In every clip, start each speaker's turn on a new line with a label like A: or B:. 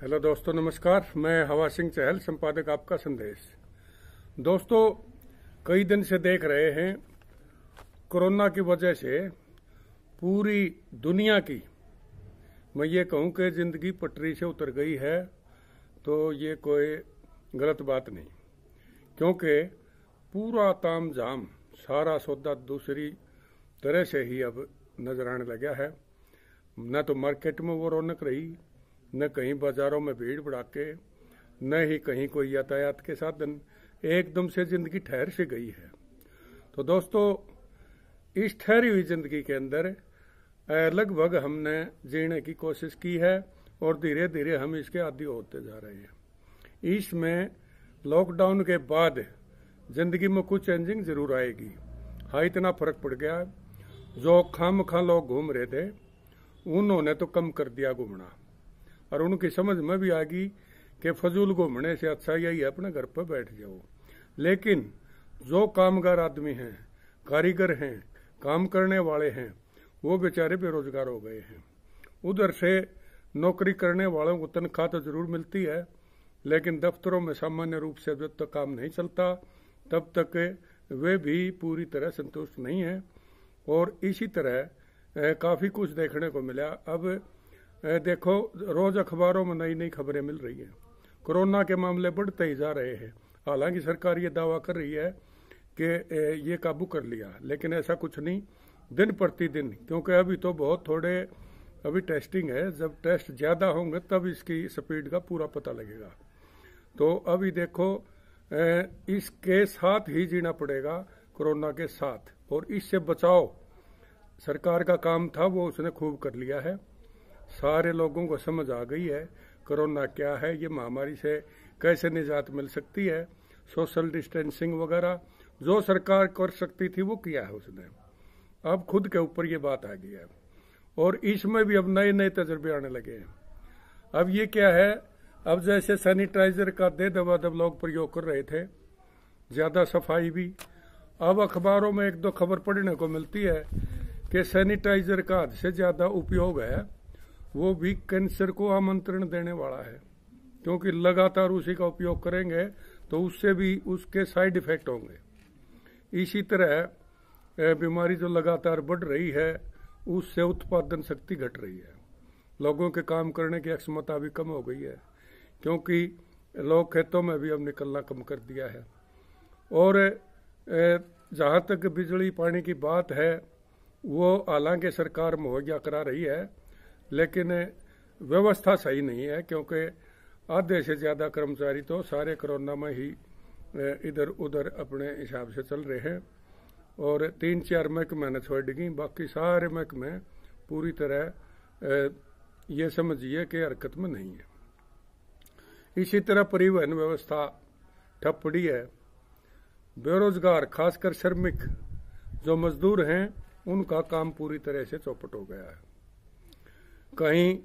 A: Hello दोस्तों, नमस्कार। मैं हवा सिंह चहल, संपादक आपका संदेश। दोस्तों, कई दिन से देख रहे हैं कोरोना की वजह से पूरी दुनिया की, मैं ये कहूँ कि जिंदगी पटरी से उतर गई है, तो ये कोई गलत बात नहीं, क्योंकि पूरा तामझाम सारा सौदा दूसरी तरह से ही अब नजर आने लगा है। न तो मार्केट में वो रौनक रही, न कहीं बाजारों में भीड़ भड़ाके, न ही कहीं कोई यातायात के साधन। एकदम से जिंदगी ठहर से गई है। तो दोस्तों, इस ठहरी हुई जिंदगी के अंदर लगभग हमने जीने की कोशिश की है और धीरे धीरे हम इसके आदी होते जा रहे हैं। इसमें लॉकडाउन के बाद जिंदगी में कुछ चेंजिंग जरूर आएगी। हाँ, इतना फर्क पड़ गया, जो खामखा लोग घूम रहे थे उन्होंने तो कम कर दिया घूमना, और उनकी समझ में भी आ गई कि फजूल घूमने से अच्छा यही है अपने घर पर बैठ जाओ। लेकिन जो कामगार आदमी हैं, कारीगर हैं, काम करने वाले हैं, वो बेचारे बेरोजगार हो गए हैं। उधर से नौकरी करने वालों को तनख्वाह तो जरूर मिलती है, लेकिन दफ्तरों में सामान्य रूप से जब तक काम नहीं चलता तब तक वे भी पूरी तरह संतुष्ट नहीं है। और इसी तरह काफी कुछ देखने को मिला। अब देखो, रोज अखबारों में नई नई खबरें मिल रही हैं। कोरोना के मामले बढ़ते ही जा रहे हैं। हालांकि सरकार ये दावा कर रही है कि ये काबू कर लिया, लेकिन ऐसा कुछ नहीं। दिन प्रतिदिन, क्योंकि अभी तो बहुत थोड़े अभी टेस्टिंग है, जब टेस्ट ज्यादा होंगे तब इसकी स्पीड का पूरा पता लगेगा। तो अभी देखो, इसके साथ ही जीना पड़ेगा, कोरोना के साथ। और इससे बचाव सरकार का काम था, वो उसने खूब कर लिया है। सारे लोगों को समझ आ गई है कोरोना क्या है, ये महामारी से कैसे निजात मिल सकती है। सोशल डिस्टेंसिंग वगैरह जो सरकार कर सकती थी वो किया है उसने। अब खुद के ऊपर ये बात आ गई है, और इसमें भी अब नए नए तजर्बे आने लगे हैं। अब ये क्या है, अब जैसे सैनिटाइजर का दे दबादब लोग प्रयोग कर रहे थे, ज्यादा सफाई भी। अब अखबारों में एक दो खबर पढ़ने को मिलती है कि सैनिटाइजर का हद से ज्यादा उपयोग है, वो भी कैंसर को आमंत्रण देने वाला है, क्योंकि लगातार उसी का उपयोग करेंगे तो उससे भी उसके साइड इफेक्ट होंगे। इसी तरह बीमारी जो लगातार बढ़ रही है, उससे उत्पादन शक्ति घट रही है। लोगों के काम करने की क्षमता भी कम हो गई है, क्योंकि लोग खेतों में भी अब निकलना कम कर दिया है। और जहां तक बिजली पानी की बात है, वो हालांकि सरकार मुहैया करा रही है, लेकिन व्यवस्था सही नहीं है, क्योंकि आधे से ज्यादा कर्मचारी तो सारे कोरोना में ही इधर उधर अपने हिसाब से चल रहे हैं। और 3-4 महकमे ने छोड़ दी, बाकी सारे महकमे पूरी तरह ये समझिए कि हरकत में नहीं है। इसी तरह परिवहन व्यवस्था ठप पड़ी है। बेरोजगार, खासकर श्रमिक जो मजदूर हैं, उनका काम पूरी तरह से चौपट हो गया है। कहीं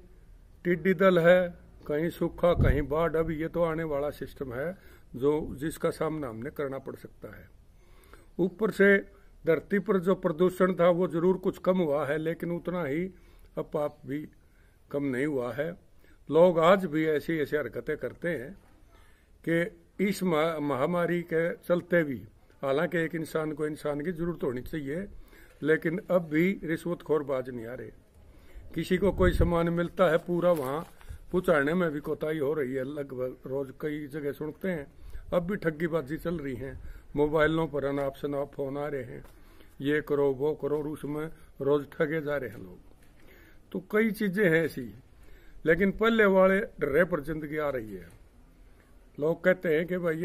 A: टिड्डी दल है, कहीं सूखा, कहीं बाढ़। अब ये तो आने वाला सिस्टम है जिसका सामना हमने करना पड़ सकता है। ऊपर से धरती पर जो प्रदूषण था वो जरूर कुछ कम हुआ है, लेकिन उतना ही पाप भी कम नहीं हुआ है। लोग आज भी ऐसी ऐसी हरकतें करते हैं कि इस महामारी के चलते भी, हालांकि एक इंसान को इंसान की जरूरत होनी चाहिए, लेकिन अब भी रिश्वतखोर बाज नहीं आ रहे। किसी को कोई सामान मिलता है, पूरा वहां पहुंचाने में भी कोताही हो रही है। लगभग रोज कई जगह सुनते हैं अब भी ठग्गीबाजी चल रही है। मोबाइलों पर अनाप शनाप फोन आ रहे हैं, ये करो वो करो, उसमें रोज ठगे जा रहे हैं लोग। तो कई चीजें हैं ऐसी, लेकिन पहले वाले डरे पर जिंदगी आ रही है। लोग कहते हैं कि भाई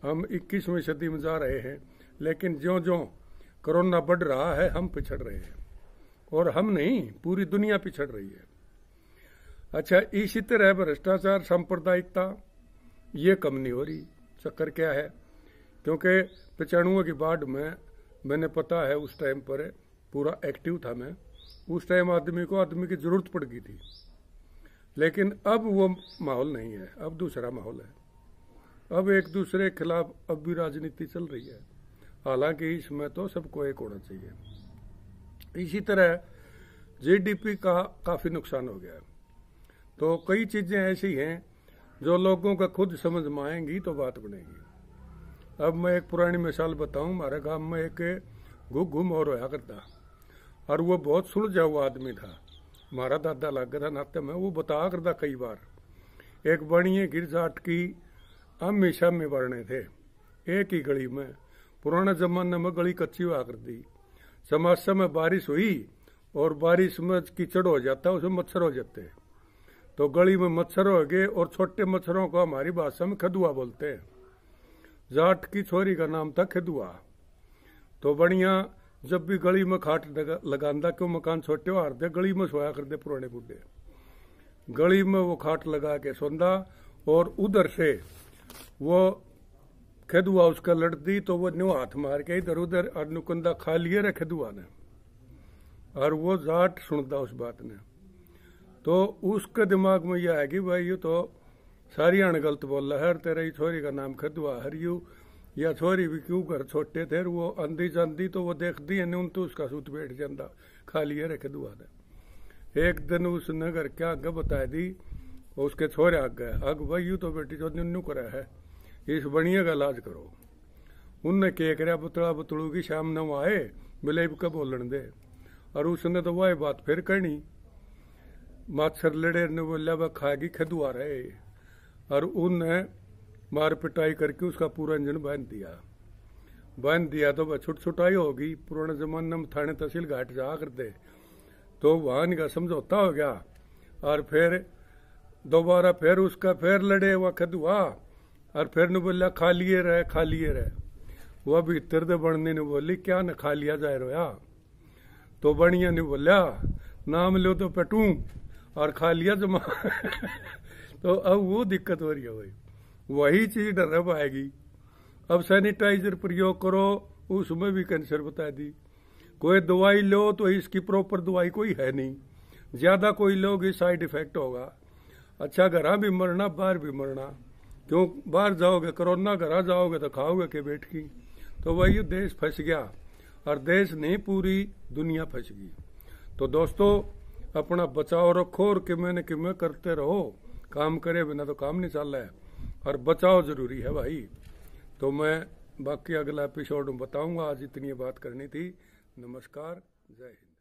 A: हम 21वीं सदी में जा रहे हैं, लेकिन ज्यों ज्यों कोरोना बढ़ रहा है हम पिछड़ रहे हैं। और हम नहीं, पूरी दुनिया पिछड़ रही है। अच्छा, इसी तरह भ्रष्टाचार, सांप्रदायिकता ये कम नहीं हो रही। चक्कर क्या है, क्योंकि 95 की बाढ़ में मैंने पता है उस टाइम पर पूरा एक्टिव था मैं। उस टाइम आदमी की जरूरत पड़ गई थी, लेकिन अब वो माहौल नहीं है। अब दूसरा माहौल है। अब एक दूसरे के खिलाफ अब भी राजनीति चल रही है। हालांकि इसमें तो सबको एक होना चाहिए। इसी तरह जीडीपी का काफी नुकसान हो गया है। तो कई चीजें ऐसी हैं जो लोगों का खुद समझ में आएंगी तो बात बनेगी। अब मैं एक पुरानी मिसाल बताऊं। हमारे गांव में एक घुम और होया करता, और वो बहुत सुलझा हुआ आदमी था। हमारा दादा लग गया था नाते में। वो बताया करता कई बार, एक बणिए गिरजाट की हमेशा में बढ़ने थे एक ही गली में। पुराने जमाने में गली कच्ची हुआ करती। समासा में बारिश हुई और बारिश में कीचड़ हो जाता, उसमें मच्छर हो जाते, तो गली में मच्छर हो गए। और छोटे मच्छरों को हमारी भाषा में खदुआ बोलते हैं। जाट की छोरी का नाम था खदुआ। तो बढ़िया जब भी गली में खाट लगांदा, क्यों मकान छोटे हार दे, गली में सोया करते पुराने बुढ़े। गली में वो खाट लगा के सोंदा, और उधर से वो खदुआ उसका लड़ती, तो वो न्यू हाथ मार के इधर उधर और नुकंदा खा लिए रे खदुआ ने। और वो जाट सुनता उस बात ने, तो उसके दिमाग में यह है कि भाई ये तो सारी अण गलत बोल रहा है, तेरी छोरी का नाम खदुआ हरियू, या छोरी भी क्यों घर छोटे थे, वो आंधी जाती तो वो देखती है न्यून, तो उसका सूत बैठ जाता, खा लिया रे खदुआ ने। एक दिन उसने घर क्या आगे बता दी, उसके छोरे आग गए, अग भाई यू तो बेटी जो न्यू करा है, इस बणिया का इलाज करो। उनने के कर बुतड़ा बुतड़ू की शाम न वो आए, मिले का बोलन दे। और उसने तो वह बात फिर कहनी, माछर लड़े ने बोलिया वह खाएगी खदुआ रहे। और उनने मार पिटाई करके उसका पूरा इंजन बांध दिया तो वह छुटाई होगी। पुराने जमाने में थाने तहसील घाट जा करते, तो वहां का समझौता हो गया। और फिर दोबारा फिर उसका फिर लड़े वह खदुआ, और फिर ने बोलिया खा लिए रहे। वह भी तिरदे बढ़ने ने बोली क्या न खा लिया जाए रोया। तो बढ़िया ने बोलिया नाम लो तो पेटू, और खा लिया जमा। तो अब वो दिक्कत हो रही है भाई, वही चीज डर पाएगी। अब सैनिटाइजर प्रयोग करो, उसमें भी कैंसर बता दी। कोई दवाई लो तो इसकी प्रॉपर दवाई कोई है नहीं, ज्यादा कोई लोगे साइड इफेक्ट होगा। अच्छा घर भी मरना बाहर भी मरना, क्यों बाहर जाओगे कोरोना, घर जाओगे तो खाओगे के बैठ की। तो वही देश फंस गया, और देश नहीं पूरी दुनिया फंस गई। तो दोस्तों अपना बचाव रखो और किमें न किमें करते रहो। काम करे बिना तो काम नहीं चल रहा है, और बचाव जरूरी है भाई। तो मैं बाकी अगला एपिसोड में बताऊंगा। आज इतनी बात करनी थी। नमस्कार, जय हिंद।